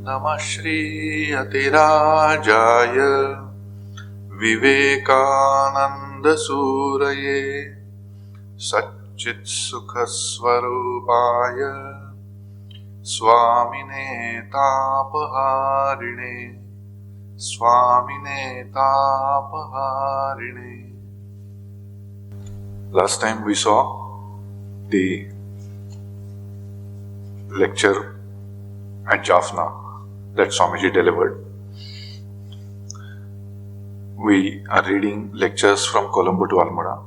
Namah Shri Atirajaya Vivekananda Suraye Satchit Sukha Swarupaya Swamine Tapaharine Swamine Tapaharine. Last time we saw the lecture at Jaffna that Swamiji delivered. We are reading lectures from Colombo to Almora,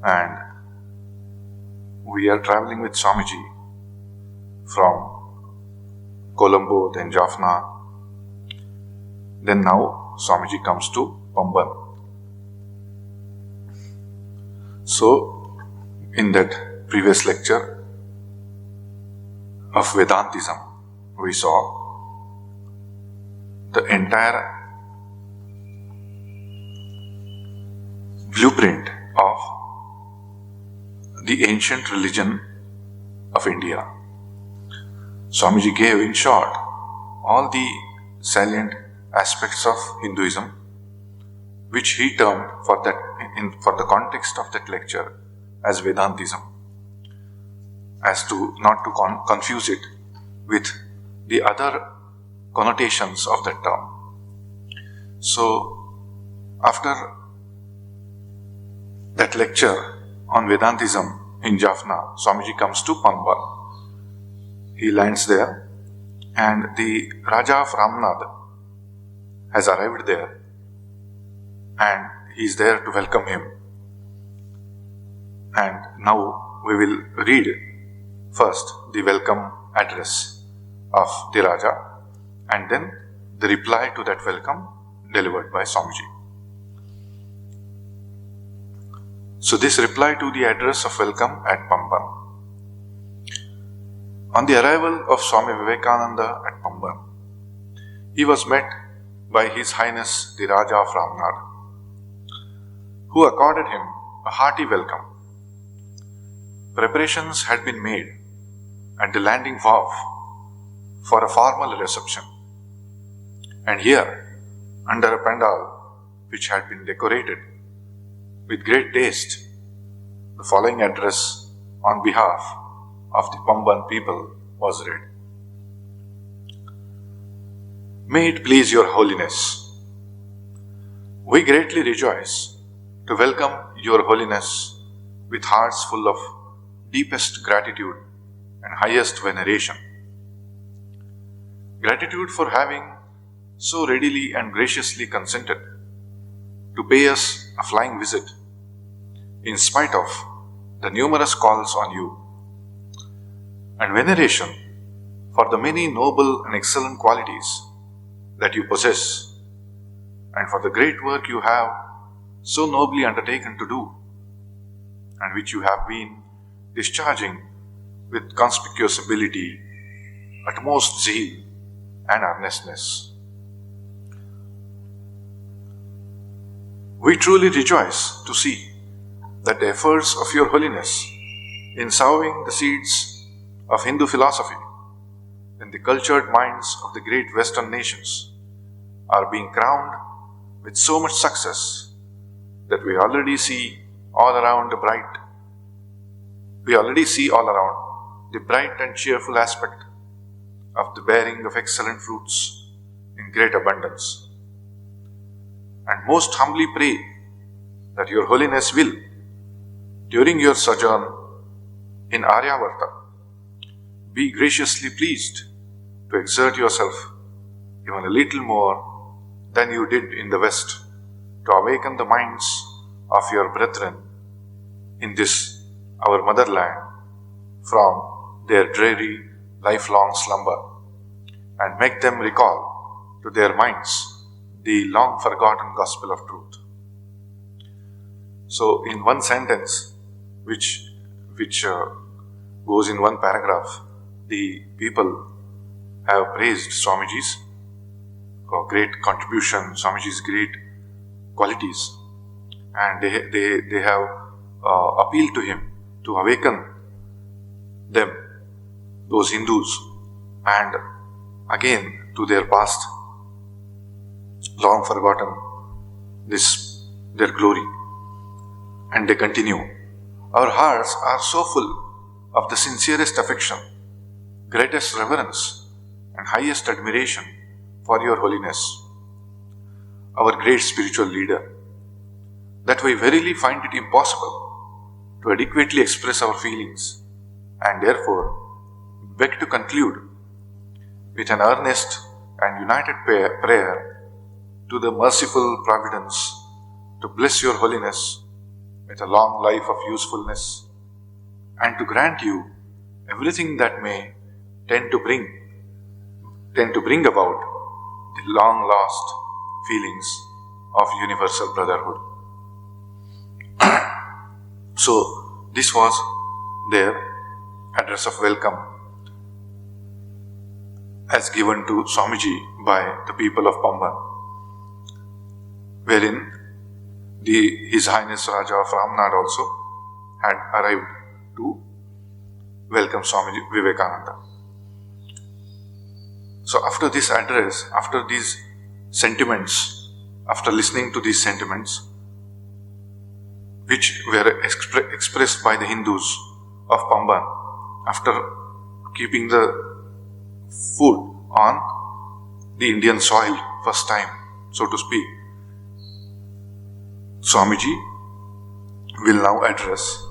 and we are traveling with Swamiji from Colombo, then Jaffna. Then now Swamiji comes to Pamban. So, in that previous lecture of Vedantism, we saw the entire blueprint of the ancient religion of India. Swamiji gave, in short, all the salient aspects of Hinduism, which he termed for the context of that lecture as Vedantism, as to not to confuse it with the other connotations of that term. So, after that lecture on Vedantism in Jaffna, Swamiji comes to Pamban. He lands there, and the Raja of Ramnad has arrived there, and he is there to welcome him. And now we will read first the welcome address of the Raja, and then the reply to that welcome delivered by Swamiji. So this reply to the address of welcome at Pamban. On the arrival of Swami Vivekananda at Pamban, he was met by His Highness the Raja of Ramnad, who accorded him a hearty welcome. Preparations had been made at the landing wharf for a formal reception, and here, under a pandal which had been decorated with great taste, the following address on behalf of the Pamban people was read. May it please your holiness, we greatly rejoice to welcome your holiness with hearts full of deepest gratitude and highest veneration. Gratitude for having so readily and graciously consented to pay us a flying visit in spite of the numerous calls on you, and veneration for the many noble and excellent qualities that you possess, and for the great work you have so nobly undertaken to do, and which you have been discharging with conspicuous ability, utmost zeal and earnestness. We truly rejoice to see that the efforts of your holiness in sowing the seeds of Hindu philosophy in the cultured minds of the great Western nations are being crowned with so much success that we already see all around the bright and cheerful aspect of the bearing of excellent fruits in great abundance. And most humbly pray that your holiness will, during your sojourn in Aryavarta, be graciously pleased to exert yourself even a little more than you did in the West to awaken the minds of your brethren in this our motherland from their dreary lifelong slumber, and make them recall to their minds the long forgotten gospel of truth. So in one sentence, which goes in one paragraph, the people have praised Swamiji's great contribution, Swamiji's great qualities, and they have appealed to him to awaken them, those Hindus, and again to their past, long forgotten their glory, and they continue. Our hearts are so full of the sincerest affection, greatest reverence, and highest admiration for your holiness, our great spiritual leader, that we verily find it impossible to adequately express our feelings, and therefore beg to conclude with an earnest and united prayer to the merciful Providence to bless your holiness with a long life of usefulness, and to grant you everything that may tend to bring about the long lost feelings of universal brotherhood. So this was their address of welcome as given to Swamiji by the people of Pamban, wherein His Highness Raja of Ramnad also had arrived to welcome Swami Vivekananda. So after this address, after these sentiments, after listening to these sentiments, which were expressed by the Hindus of Pamban, after keeping the food on the Indian soil first time, so to speak, Swamiji will now address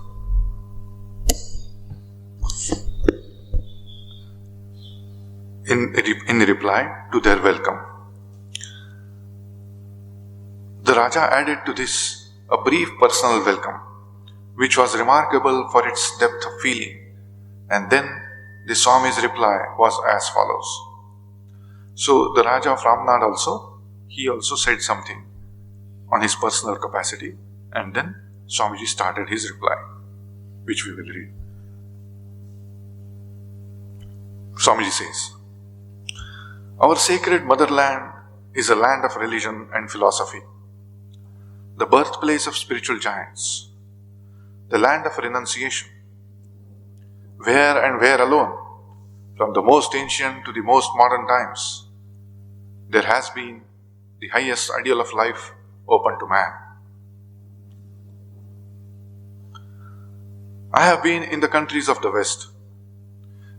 in reply to their welcome. The Raja added to this a brief personal welcome, which was remarkable for its depth of feeling, and then the Swami's reply was as follows. So the Raja of Ramnad also said something on his personal capacity, and then Swamiji started his reply, which we will read. Swamiji says, "Our sacred motherland is a land of religion and philosophy, the birthplace of spiritual giants, the land of renunciation, where and where alone, from the most ancient to the most modern times, there has been the highest ideal of life open to man. I have been in the countries of the West,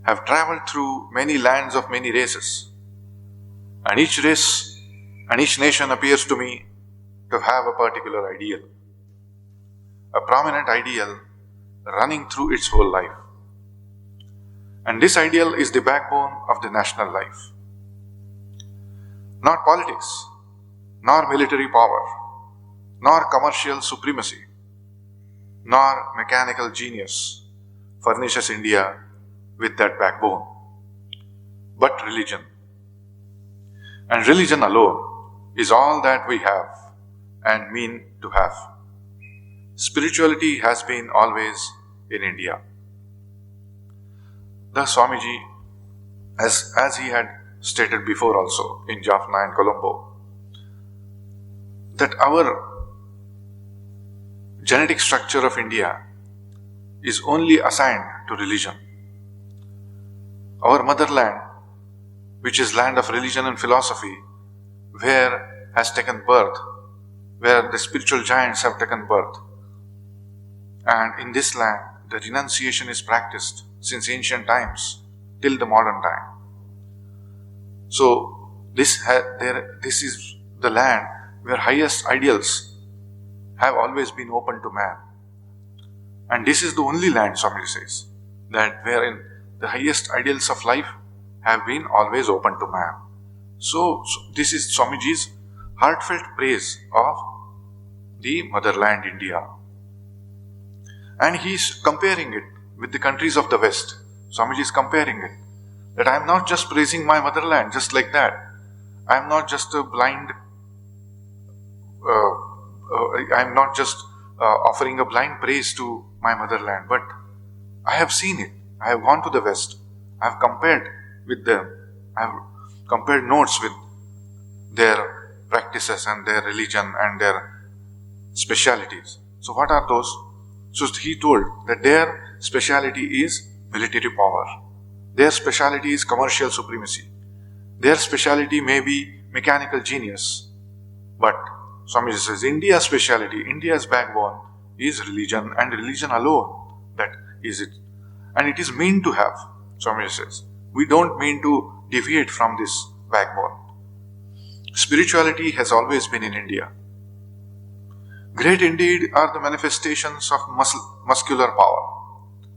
have travelled through many lands of many races, and each race and each nation appears to me to have a particular ideal, a prominent ideal running through its whole life. And this ideal is the backbone of the national life. Not politics, nor military power, nor commercial supremacy, nor mechanical genius furnishes India with that backbone, but religion. And religion alone is all that we have and mean to have. Spirituality has been always in India." Thus Swamiji, as he had stated before also in Jaffna and Colombo, that our genetic structure of India is only assigned to religion. Our motherland, which is land of religion and philosophy, where has taken birth, where the spiritual giants have taken birth, and in this land the renunciation is practiced since ancient times till the modern time. So this is the land where highest ideals have always been open to man. And this is the only land, Swamiji says, that wherein the highest ideals of life have been always open to man. So this is Swamiji's heartfelt praise of the motherland India. And he is comparing it with the countries of the West. Swamiji is comparing it. That I am not just praising my motherland just like that. I am not just a blind, I am not just offering a blind praise to my motherland, but I have seen it. I have gone to the West. I have compared with them. I have compared notes with their practices and their religion and their specialities. So what are those? So he told that their speciality is military power. Their speciality is commercial supremacy. Their speciality may be mechanical genius, but Swamiji says India's speciality, India's backbone is religion, and religion alone. That is it. And it is meant to have, Swamiji says. We don't mean to deviate from this backbone. Spirituality has always been in India. Great indeed are the manifestations of muscular power.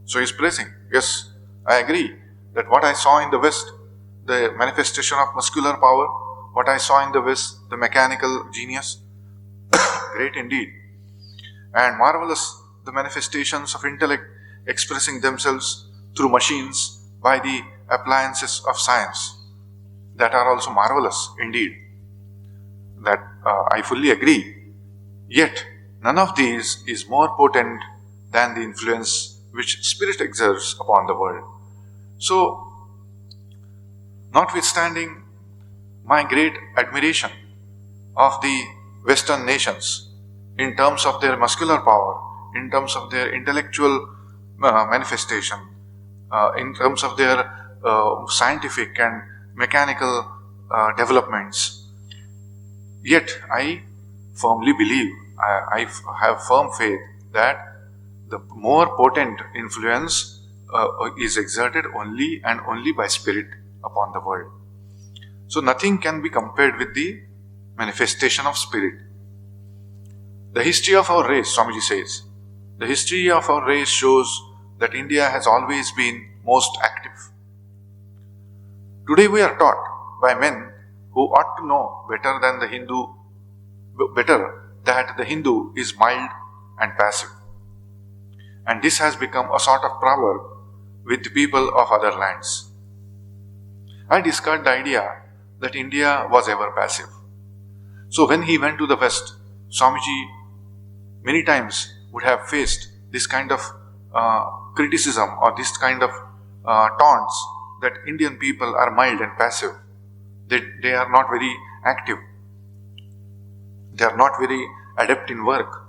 So he's praising. Yes, I agree that what I saw in the West, the manifestation of muscular power, what I saw in the West, the mechanical genius, great indeed. And marvelous the manifestations of intellect expressing themselves through machines by the appliances of science. That are also marvelous indeed. That I fully agree. Yet, none of these is more potent than the influence which spirit exerts upon the world. So, notwithstanding my great admiration of the Western nations in terms of their muscular power, in terms of their intellectual manifestation, in terms of their scientific and mechanical developments, yet I firmly believe, I have firm faith that the more potent influence is exerted only and only by spirit upon the world. So nothing can be compared with the manifestation of spirit. The history of our race, Swamiji says, the history of our race shows that India has always been most active. Today we are taught by men who ought to know better that the Hindu is mild and passive. And this has become a sort of proverb with the people of other lands. I discard the idea that India was ever passive. So when he went to the West, Swamiji many times would have faced this kind of criticism or this kind of taunts that Indian people are mild and passive. They are not very active. They are not very adept in work.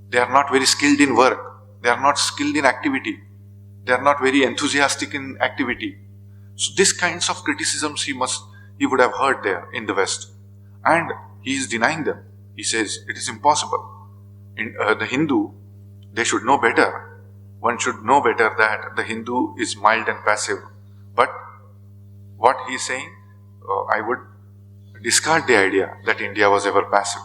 They are not very skilled in work. They are not skilled in activity. They are not very enthusiastic in activity. So these kinds of criticisms he would have heard there in the West. And he is denying them. He says it is impossible. In the Hindu, they should know better. One should know better that the Hindu is mild and passive. But what he is saying, I would discard the idea that India was ever passive.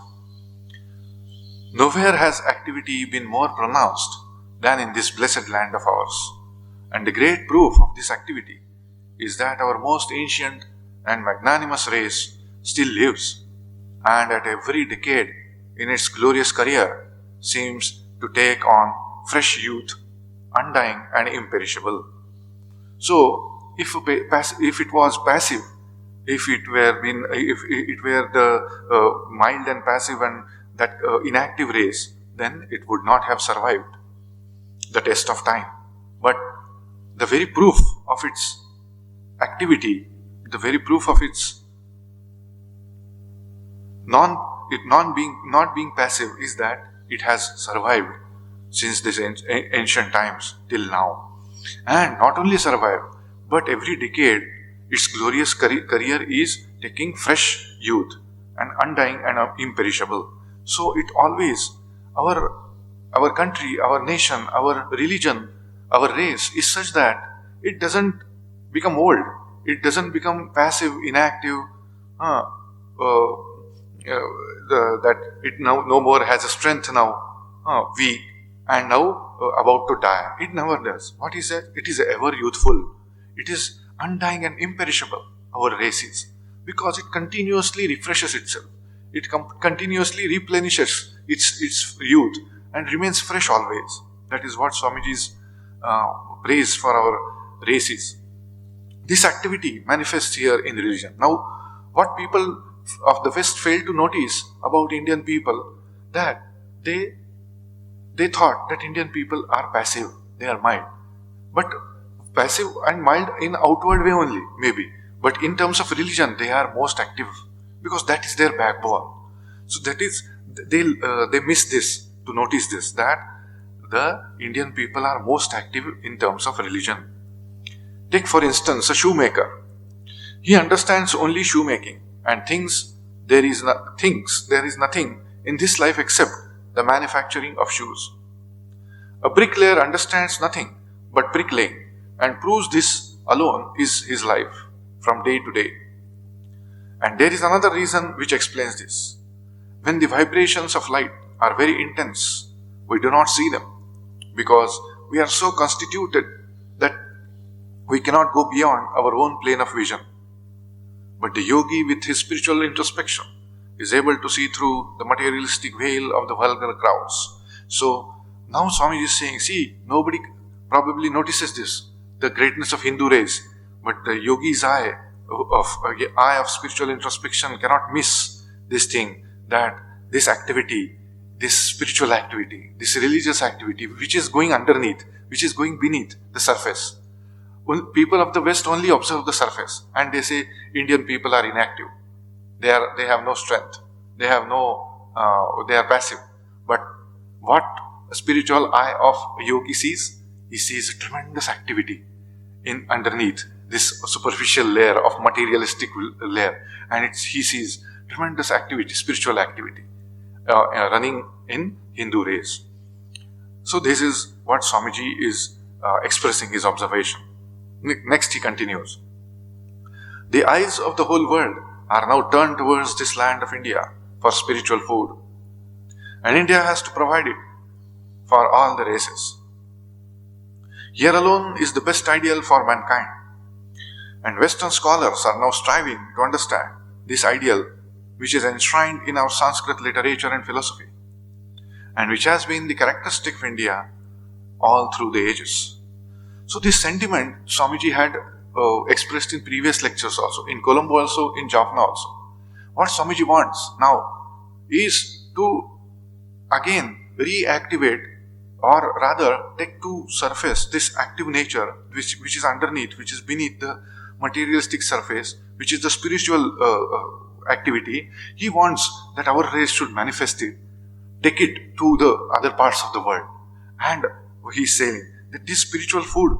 Nowhere has activity been more pronounced than in this blessed land of ours. And the great proof of this activity is that our most ancient and magnanimous race still lives, and at every decade in its glorious career seems to take on fresh youth, undying and imperishable. So, if it was passive, if it were the mild and passive and that inactive race, then it would not have survived the test of time. But the very proof of its activity, the very proof of its not being passive is that it has survived since this ancient times till now. And not only survived, but every decade its glorious career is taking fresh youth and undying and imperishable. So it always, our country, our nation, our religion, our race is such that it doesn't become old. It doesn't become passive, inactive, that it now no more has a strength now, weak, and now about to die. It never does. What is that? It is ever youthful. It is undying and imperishable, our race is, because it continuously refreshes itself. It continuously replenishes its youth and remains fresh always. That is what Swamiji's praise for our race is. This activity manifests here in religion. Now, what people of the West fail to notice about Indian people, that they thought that Indian people are passive, they are mild. But passive and mild in outward way only, maybe. But in terms of religion, they are most active because that is their backbone. So that is, they miss this, to notice this, that the Indian people are most active in terms of religion. Take for instance a shoemaker. He understands only shoemaking and thinks there is nothing in this life except the manufacturing of shoes. A bricklayer understands nothing but bricklaying and proves this alone is his life from day to day. And there is another reason which explains this. When the vibrations of light are very intense, we do not see them because we are so constituted that we cannot go beyond our own plane of vision. But the yogi with his spiritual introspection is able to see through the materialistic veil of the vulgar crowds. So now Swami is saying, see, nobody probably notices this, the greatness of Hindu race, but the yogi's eye of spiritual introspection cannot miss this thing, that this activity, this spiritual activity, this religious activity, which is going underneath, which is going beneath the surface. People of the West only observe the surface and they say Indian people are inactive. They have no strength. They are passive. But what a spiritual eye of a yogi sees, he sees tremendous activity in underneath this superficial layer of materialistic layer, and he sees tremendous activity, spiritual activity running in Hindu race. So this is what Swamiji is expressing his observation. Next he continues. The eyes of the whole world are now turned towards this land of India for spiritual food, and India has to provide it for all the races. Here alone is the best ideal for mankind, and Western scholars are now striving to understand this ideal which is enshrined in our Sanskrit literature and philosophy, and which has been the characteristic of India all through the ages. So this sentiment Swamiji had expressed in previous lectures also, in Colombo also, in Jaffna also. What Swamiji wants now is to again reactivate, or rather take to surface this active nature which is underneath, which is beneath the materialistic surface, which is the spiritual activity. He wants that our race should manifest it, take it to the other parts of the world. And he is saying that this spiritual food,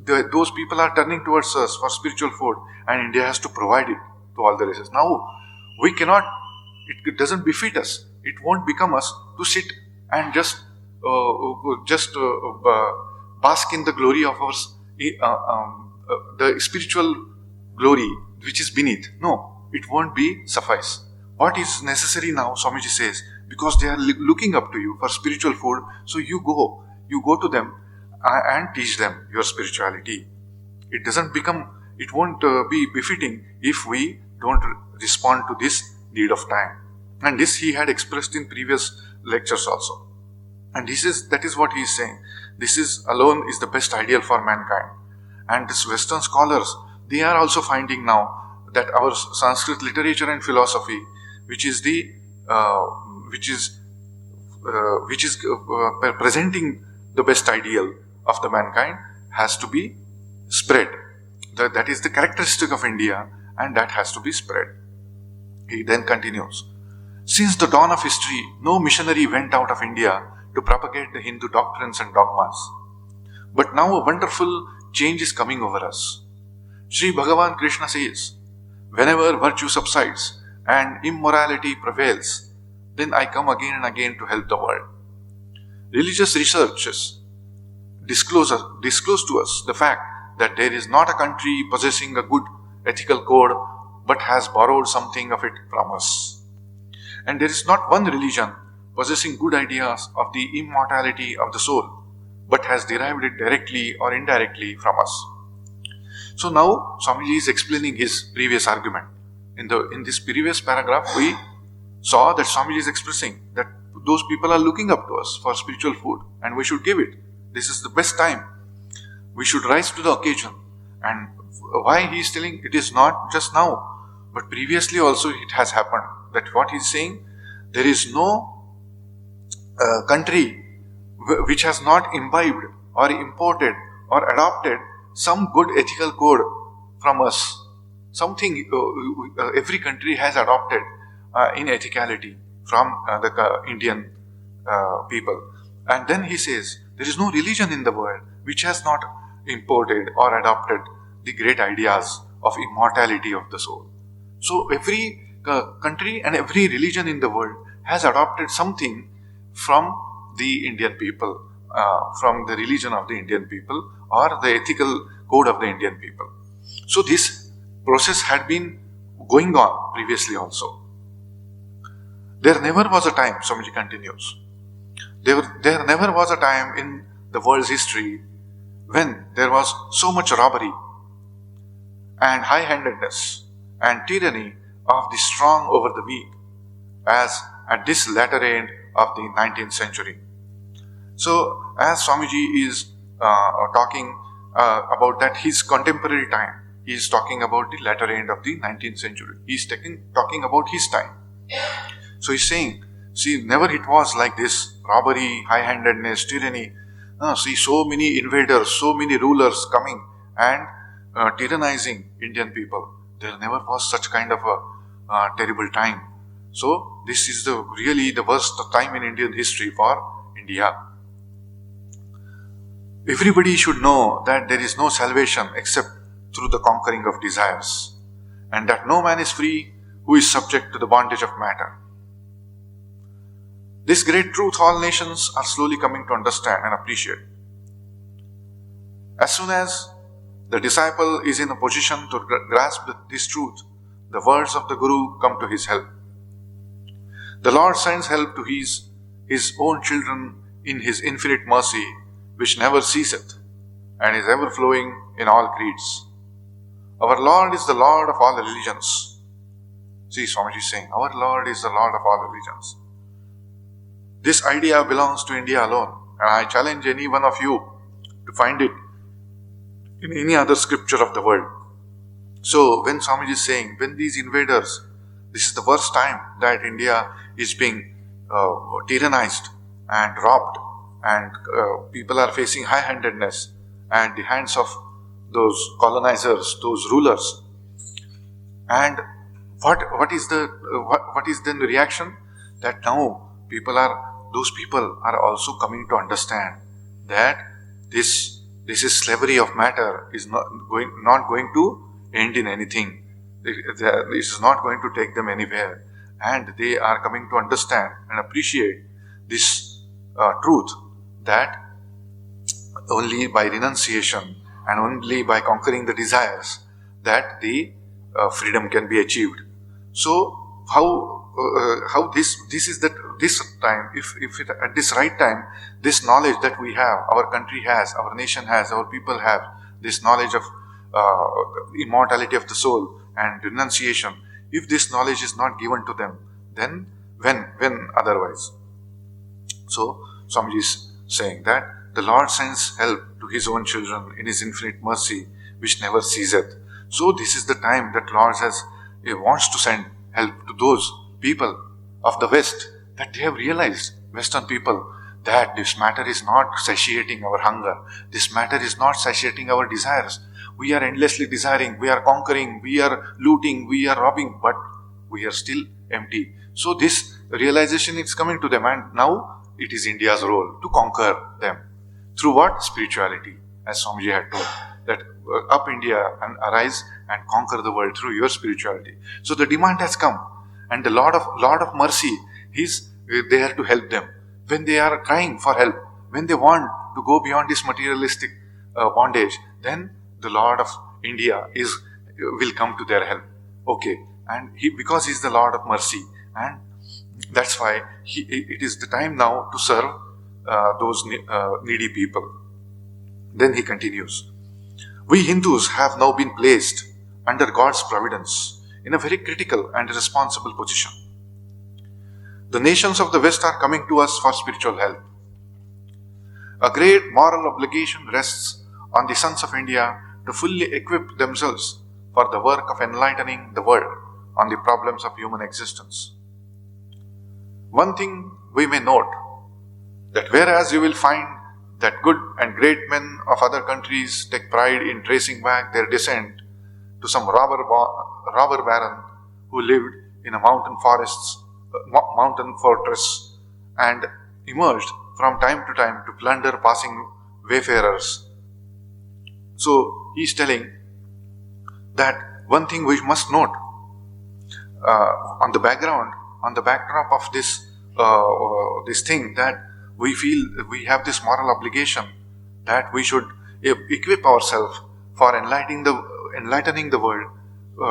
those people are turning towards us for spiritual food, and India has to provide it to all the races. Now, we cannot, it doesn't befit us, it won't become us to sit and just bask in the glory of our, the spiritual glory which is beneath. No, it won't be suffice. What is necessary now, Swamiji says, because they are looking up to you for spiritual food, so you go to them and teach them your spirituality. It won't be befitting if we don't respond to this need of time. And this he had expressed in previous lectures also. And that is what he is saying. This is alone is the best ideal for mankind. And these Western scholars, they are also finding now that our Sanskrit literature and philosophy, which is presenting the best ideal of the mankind, has to be spread. That is the characteristic of India, and that has to be spread. He then continues. Since the dawn of history, no missionary went out of India to propagate the Hindu doctrines and dogmas. But now a wonderful change is coming over us. Sri Bhagavan Krishna says, whenever virtue subsides and immorality prevails, then I come again and again to help the world. Religious researches disclose to us the fact that there is not a country possessing a good ethical code but has borrowed something of it from us. And there is not one religion possessing good ideas of the immortality of the soul but has derived it directly or indirectly from us. So now Swamiji is explaining his previous argument. In this previous paragraph, we saw that Swamiji is expressing that those people are looking up to us for spiritual food and we should give it. This is the best time. We should rise to the occasion. And why he is telling it is not just now, but previously also it has happened. That what he is saying, there is no country which has not imbibed or imported or adopted some good ethical code from us. Something every country has adopted in ethicality from the Indian people. And then he says, there is no religion in the world which has not imported or adopted the great ideas of immortality of the soul. So every country and every religion in the world has adopted something from the Indian people, from the religion of the Indian people or the ethical code of the Indian people. So this process had been going on previously also. There never was a time, Swamiji continues, there never was a time in the world's history when there was so much robbery and high-handedness and tyranny of the strong over the weak as at this latter end of the 19th century. So, as Swamiji is talking about that his contemporary time, he is talking about the latter end of the 19th century. He is talking about his time. So he's saying, see, never it was like this, robbery, high-handedness, tyranny. See, so many invaders, so many rulers coming and tyrannizing Indian people. There never was such kind of a terrible time. So this is really the worst time in Indian history for India. Everybody should know that there is no salvation except through the conquering of desires, and that no man is free who is subject to the bondage of matter. This great truth all nations are slowly coming to understand and appreciate. As soon as the disciple is in a position to grasp this truth, the words of the Guru come to his help. The Lord sends help to his own children in his infinite mercy, which never ceaseth and is ever flowing in all creeds. Our Lord is the Lord of all religions. See, Swamiji is saying, our Lord is the Lord of all religions. This idea belongs to India alone, and I challenge any one of you to find it in any other scripture of the world. So, when Swamiji is saying, when these invaders, this is the worst time that India is being tyrannized and robbed, and people are facing high-handedness and the hands of those colonizers, those rulers. And what is then the reaction? That now those people are also coming to understand that this is slavery of matter is not going to end in anything. This is not going to take them anywhere, and they are coming to understand and appreciate this truth that only by renunciation and only by conquering the desires that the freedom can be achieved. So how this is that this time, if it, at this right time, this knowledge that we have, our country has, our nation has, our people have, this knowledge of immortality of the soul and renunciation, if this knowledge is not given to them, then when otherwise? So Swamiji is saying that the Lord sends help to his own children in his infinite mercy, which never ceaseth. So this is the time that Lord wants to send help to those people of the West, that they have realized, Western people, that this matter is not satiating our hunger. This matter is not satiating our desires. We are endlessly desiring, we are conquering, we are looting, we are robbing, but we are still empty. So this realization is coming to them, and now it is India's role to conquer them. Through what? Spirituality, as Swamiji had told, that up India and arise and conquer the world through your spirituality. So the demand has come, and the Lord of Mercy, He's there to help them. When they are crying for help, when they want to go beyond this materialistic bondage, then the Lord of India will come to their help. Okay, and because He's the Lord of Mercy, and that's why it is the time now to serve those needy people. Then he continues, we Hindus have now been placed under God's providence in a very critical and responsible position. The nations of the West are coming to us for spiritual help. A great moral obligation rests on the sons of India to fully equip themselves for the work of enlightening the world on the problems of human existence. One thing we may note, that whereas you will find that good and great men of other countries take pride in tracing back their descent to some robber baron who lived in a mountain fortress and emerged from time to time to plunder passing wayfarers. So he is telling that one thing we must note on the backdrop of this thing, that we feel we have this moral obligation that we should equip ourselves for enlightening the world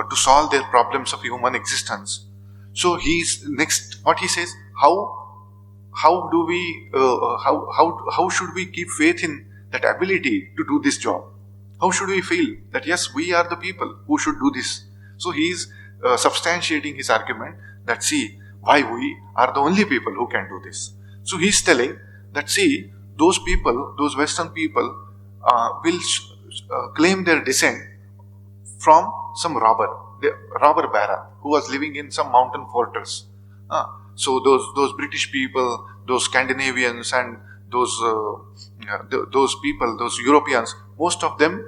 to solve their problems of human existence. So what he says, how do we how should we keep faith in that ability to do this job? How should we feel that yes, we are the people who should do this? So he is substantiating his argument that see why we are the only people who can do this. So he is telling that see, those Western people will claim their descent from some robber baron who was living in some mountain fortress. So those British people, those Scandinavians, and those people, those Europeans, most of them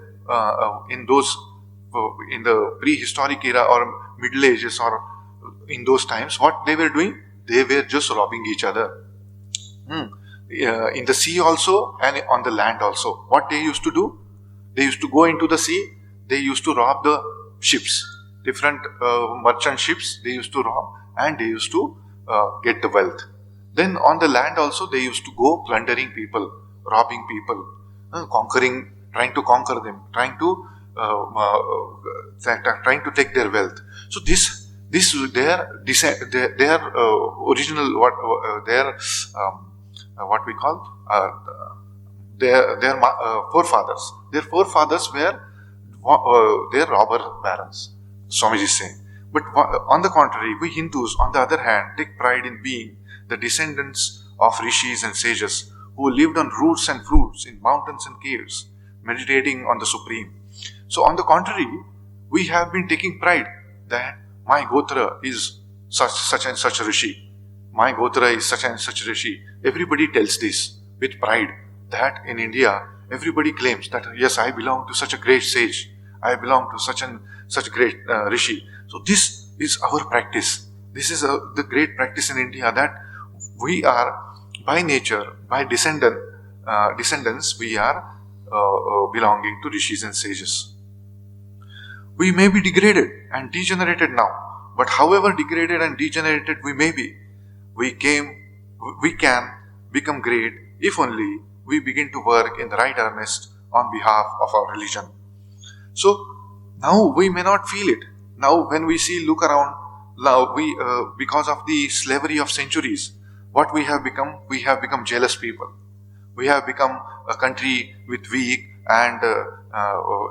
in the prehistoric era or Middle Ages or in those times, what they were doing, they were just robbing each other. In the sea also and on the land also. What they used to do? They used to go into the sea, they used to rob the ships, different merchant ships they used to rob, and they used to get the wealth. Then on the land also they used to go plundering people, robbing people, trying to conquer them, trying to take their wealth. So this their original what we call their forefathers. Their forefathers were their robber barons, Swamiji is saying. But on the contrary, we Hindus, on the other hand, take pride in being the descendants of rishis and sages who lived on roots and fruits in mountains and caves, meditating on the Supreme. So on the contrary, we have been taking pride that my Gotra is such and such a rishi. My Gotra is such and such a rishi. Everybody tells this with pride, that in India, everybody claims that yes, I belong to such a great sage. I belong to such great rishi. So this is our practice. This is the great practice in India, that we are by nature, by descendants, we are belonging to rishis and sages. We may be degraded and degenerated now, but however degraded and degenerated we may be, we can become great if only we begin to work in the right earnest on behalf of our religion. So now we may not feel it. Now when we look around, now because of the slavery of centuries, what we have become jealous people. We have become a country with weak and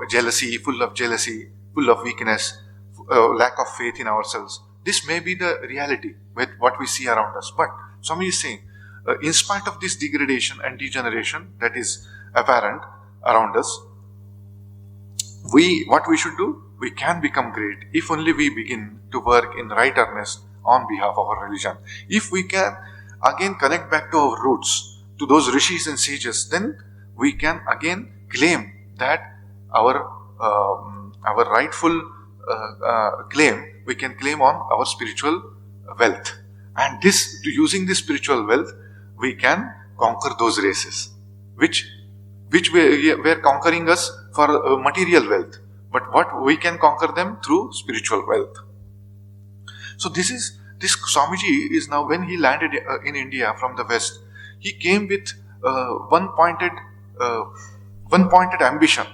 jealousy, full of weakness, lack of faith in ourselves. This may be the reality with what we see around us. But Swami is saying, in spite of this degradation and degeneration that is apparent around us, what we should do? We can become great if only we begin to work in right earnest on behalf of our religion. If we can again connect back to our roots, to those rishis and sages, then we can again claim that our rightful claim, we can claim on our spiritual wealth. And using this spiritual wealth, we can conquer those races, which were conquering us for material wealth. But what we can conquer them through spiritual wealth. So this Swamiji is now, when he landed in India from the West, he came with one pointed ambition.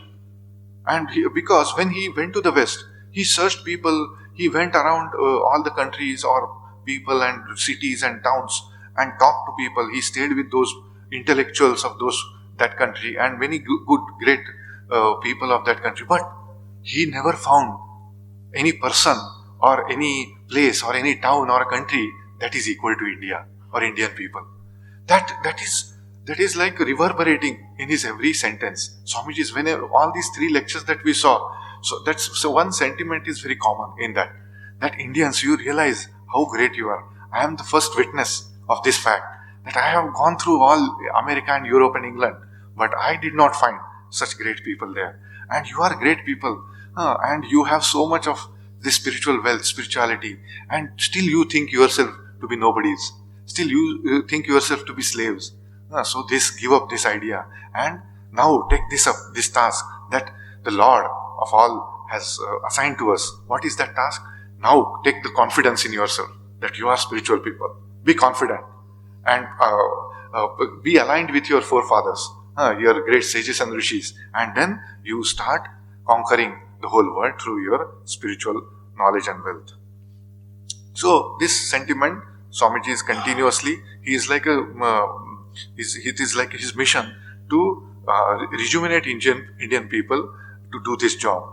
And because when he went to the West, he searched people, he went around all the countries or people and cities and towns and talked to people. He stayed with those intellectuals of that country and many great people of that country. But he never found any person or any place or any town or a country that is equal to India or Indian people. That is like reverberating in his every sentence. Swamiji's, when all these 3 lectures that we saw, so one sentiment is very common in that Indians, you realize how great you are. I am the first witness of this fact, that I have gone through all America and Europe and England, but I did not find such great people there. And you are great people, and you have so much of this spiritual wealth, spirituality, and still you think yourself to be nobodies. Still you think yourself to be slaves. So give up this idea and now take this task that the Lord of all has assigned to us. What is that task? Now take the confidence in yourself that you are spiritual people. Be confident and be aligned with your forefathers, your great sages and rishis, and then you start conquering the whole world through your spiritual knowledge and wealth. So this sentiment, Swamiji is continuously, he is like it is like his mission to rejuvenate Indian people to do this job.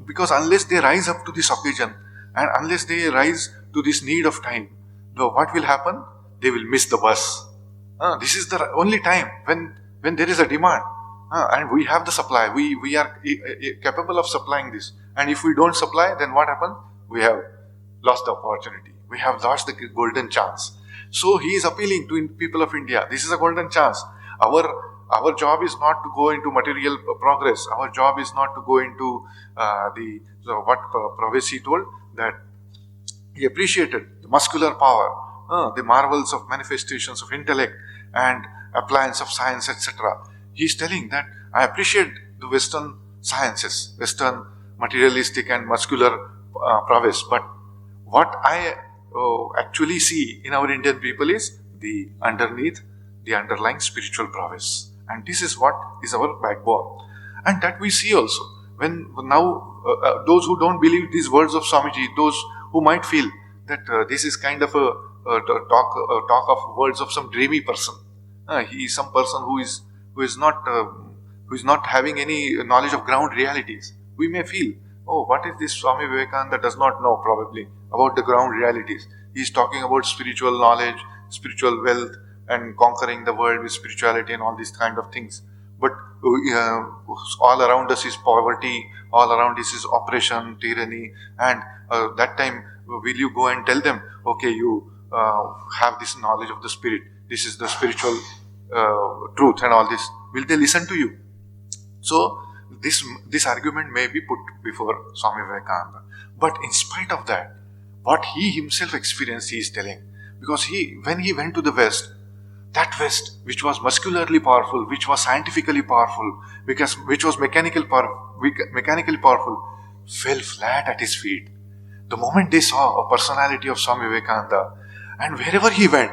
Because unless they rise up to this occasion and unless they rise to this need of time, what will happen? They will miss the bus. This is the only time when there is a demand and we have the supply. We are capable of supplying this. And if we don't supply, then what happens? We have lost the opportunity. We have lost the golden chance. So he is appealing to people of India. This is a golden chance. Our job is not to go into material progress. Our job is not to go into what Pravesi told, that he appreciated the muscular power, the marvels of manifestations of intellect and appliance of science, etc. He is telling that I appreciate the Western sciences, Western materialistic and muscular prowess, but what I actually see in our Indian people is the underlying spiritual prowess. And this is what is our backbone. And that we see also. When now, those who don't believe these words of Swamiji, those who might feel that this is kind of a talk of words of some dreamy person. He is some person who is not having any knowledge of ground realities. We may feel, oh, what is this Swami Vivekananda does not know probably about the ground realities. He is talking about spiritual knowledge, spiritual wealth, and conquering the world with spirituality and all these kind of things. But all around us is poverty, all around us is oppression, tyranny, and that time will you go and tell them, okay, you have this knowledge of the spirit, this is the spiritual truth and all this. Will they listen to you? So this argument may be put before Swami Vivekananda. But in spite of that, what he himself experienced, he is telling. Because when he went to the West, that West, which was muscularly powerful, which was scientifically powerful, which was mechanically powerful, fell flat at his feet. The moment they saw a personality of Swami Vivekananda, and wherever he went,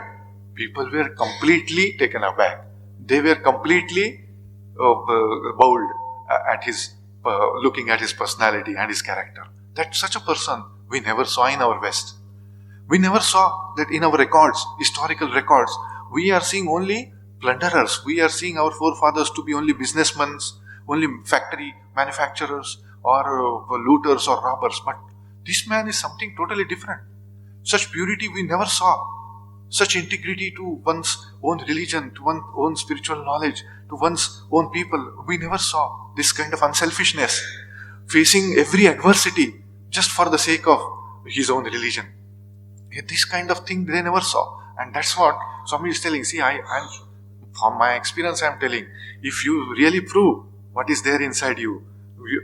people were completely taken aback. They were completely bowled at his looking at his personality and his character. That such a person we never saw in our West. We never saw that in our records, historical records. We are seeing only plunderers. We are seeing our forefathers to be only businessmen, only factory manufacturers or looters or robbers. But this man is something totally different. Such purity we never saw. Such integrity to one's own religion, to one's own spiritual knowledge, to one's own people. We never saw this kind of unselfishness, facing every adversity just for the sake of his own religion. This kind of thing they never saw. And that's what Swami is telling. See, I'm from my experience, I'm telling, if you really prove what is there inside you,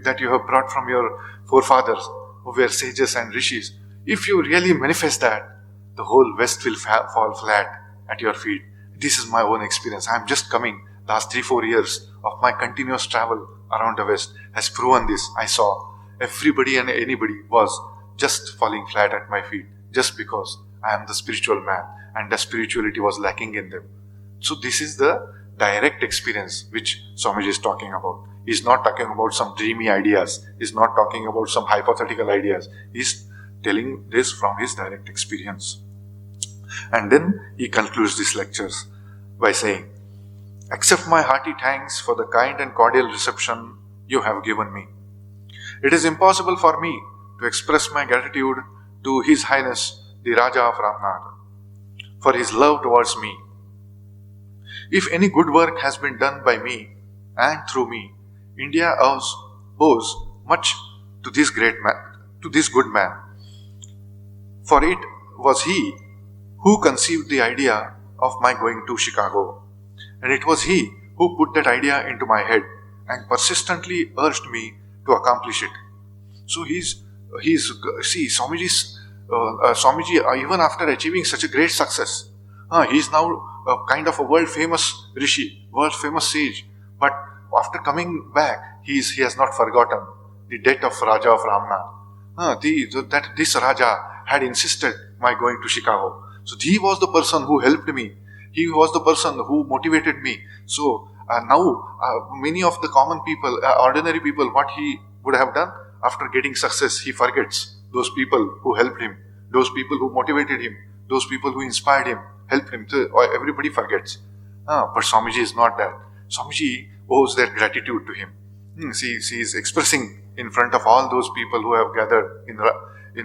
that you have brought from your forefathers, who were sages and rishis, if you really manifest that, the whole West will fall flat at your feet. This is my own experience. I'm just coming. Last 3-4 years of my continuous travel around the West has proven this. I saw everybody and anybody was just falling flat at my feet just because I am the spiritual man and the spirituality was lacking in them. So this is the direct experience which Swamiji is talking about. He's not talking about some dreamy ideas. He's not talking about some hypothetical ideas. He's telling this from his direct experience. And then he concludes these lectures by saying, "Accept my hearty thanks for the kind and cordial reception you have given me. It is impossible for me to express my gratitude to His Highness the Raja of Ramnad for his love towards me. If any good work has been done by me and through me, India owes much to this good man. For it was he who conceived the idea of my going to Chicago, and it was he who put that idea into my head and persistently urged me to accomplish it." So Swamiji, even after achieving such a great success, he is now kind of a world famous rishi, world famous sage. But after coming back, he has not forgotten the death of Raja of Ramnath. That this Raja had insisted my going to Chicago. So he was the person who helped me. He was the person who motivated me. So now many of the common people, ordinary people, what he would have done after getting success, he forgets those people who helped him, those people who motivated him, those people who inspired him, helped him. Everybody forgets. But Swamiji is not that. Swamiji owes their gratitude to him. She is expressing in front of all those people who have gathered in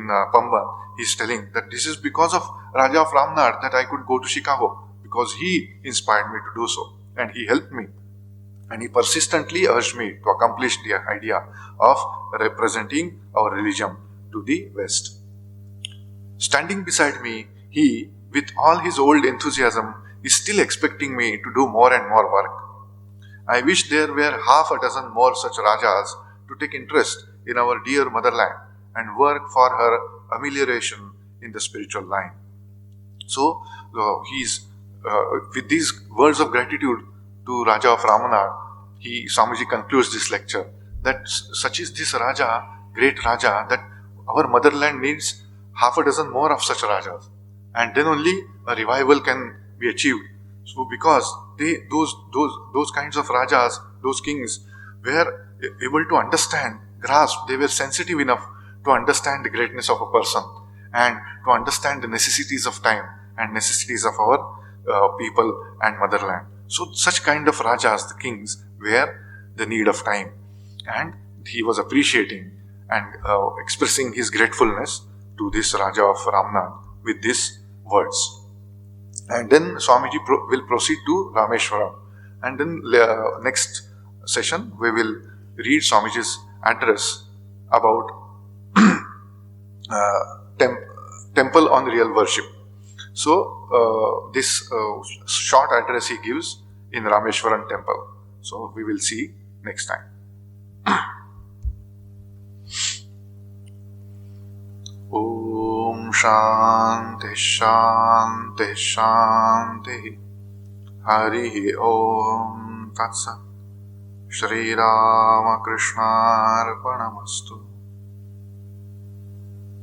Pamban. He is telling that this is because of Raja of Ramnath that I could go to Chicago, because he inspired me to do so, and he helped me, and he persistently urged me to accomplish the idea of representing our religion to the West. Standing beside me, he, with all his old enthusiasm, is still expecting me to do more and more work. I wish there were half a dozen more such Rajas to take interest in our dear motherland and work for her amelioration in the spiritual line. So, with these words of gratitude to Raja of Ramnath, Swamiji concludes this lecture that such is this Raja, great Raja, that our motherland needs half a dozen more of such Rajas, and then only a revival can be achieved. So, because those kinds of Rajas, those kings, were able to understand, grasp, they were sensitive enough to understand the greatness of a person and to understand the necessities of time and necessities of our people and motherland. So, such kind of Rajas, the kings, were the need of time, and he was appreciating and expressing his gratefulness to this Raja of Ramnath with these words. And then Swamiji will proceed to Rameshwaram. And then next session we will read Swamiji's address about temple on real worship. So this short address he gives in Rameshwaram temple. So we will see next time. Om Shanti Shanti Shanti Harihi Om Tatsat Sri Ramakrishna Arpanamastu.